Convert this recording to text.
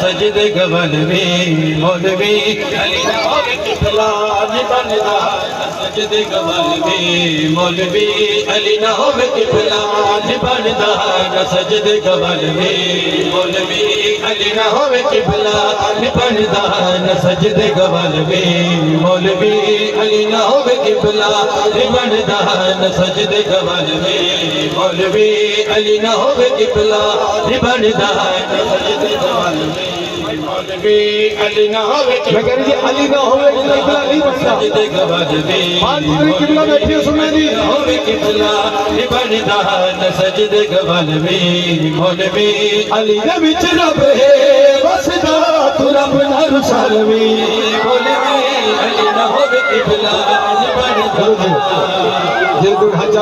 سجدے گبل میں مولوی علی ناؤ قبلہ بندا سجدے گبل میں مولوی علی ناؤ قبلہ بندا سجدے گبل میں مولوی علی ناؤ قبلہ بندا سجدے گبل میں مولوی علی ناؤ قبلہ بندا سجدے گبل میں مولوی علی ناؤ قبلہ بندا سجدے گبل میں مولوی علی نہ ہوئے میں کہہ رہی علی نہ ہوئے قبلہ نہیں بنتا سجدے گبل میں مولوی قبلہ بیٹھی سننے دی ہوئے قبلہ بندا سجدے گبل میں مولوی علی دے وچ رب ہے وسدا تو رب نہ رسالوی مولوی علی نہ ہوئے قبلہ بندا جے کوئی حج